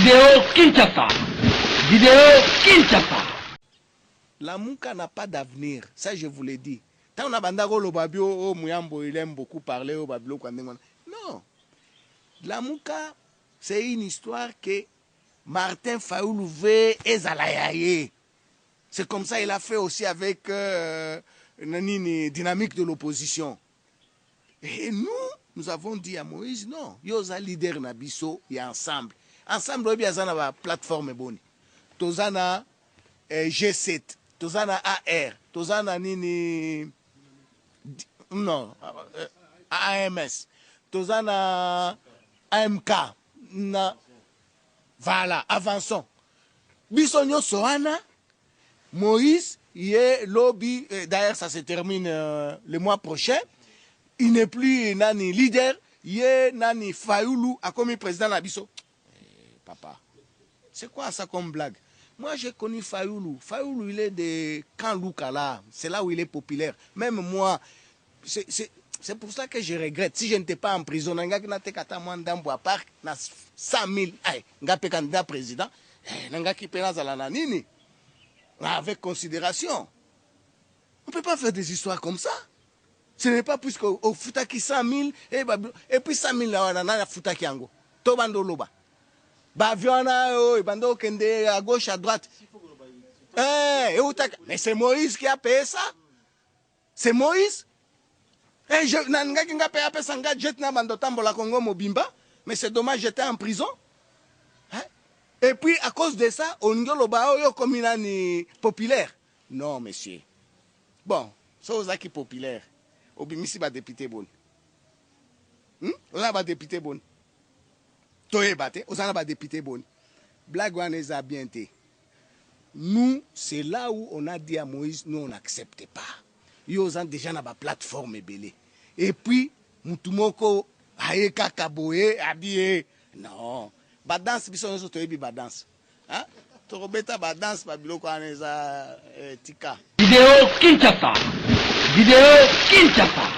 Vidéo Kinshasa. Vidéo Kinshasa. Lamuka n'a pas d'avenir, ça je vous l'ai dit. Tant on a bandako le babio, Mouyambo, il aime beaucoup parler au babio. Non. Lamuka, c'est une histoire que Martin Fayoulou veut ezalayaye. C'est comme ça qu'il a fait aussi avec Dynamique de l'opposition. Et nous avons dit à Moïse, non, yoza leader nabiso, il y a ensemble. Ensemble, il y a une plateforme bonne. Tozana G7, Tozana AR, Tozana nini, non, AMS, Tozana AMK, voilà, avançons. Bisogno Soana, Moïse, il est lobby, d'ailleurs ça se termine le mois prochain. Il n'est plus nani leader, il est nani Fayoulou a commis président Nabiso. Papa, c'est quoi ça comme blague? Moi j'ai connu Fayoulou. Fayoulou il est de Kanloukala, c'est là où il est populaire. Même moi, c'est pour ça que je regrette. Si je n'étais pas en prison, à part 100 000, candidat président, avec considération. On ne peut pas faire des histoires comme ça. Ce n'est pas plus qu'au Foutaki 100 000 et puis 100 000 là, on a Foutaki Ango. Tobando Loba. Baviana, Bando Kende à gauche, à droite. Mais c'est Moïse qui a payé ça. C'est Moïse. Mais c'est dommage, j'étais en prison. Et puis, à cause de ça, on a comme une populaire. Non, monsieur. Bon, c'est aux acquis populaires. Obimisi va député bon. On a député bon. Toye bate, on a député bon. Blague a bien été. Nous, c'est là où on a dit à Moïse, nous on n'accepte pas. Ils ont déjà na plateforme belé. Et puis, Moutoumoko, Aeka Kaboye, habillé. Non. Badance, bisons nous toyebi badance. Hein? Torobeta badance, babiloko aneza tika. Vidéo Kinshasa. Vidéo Kinshasa.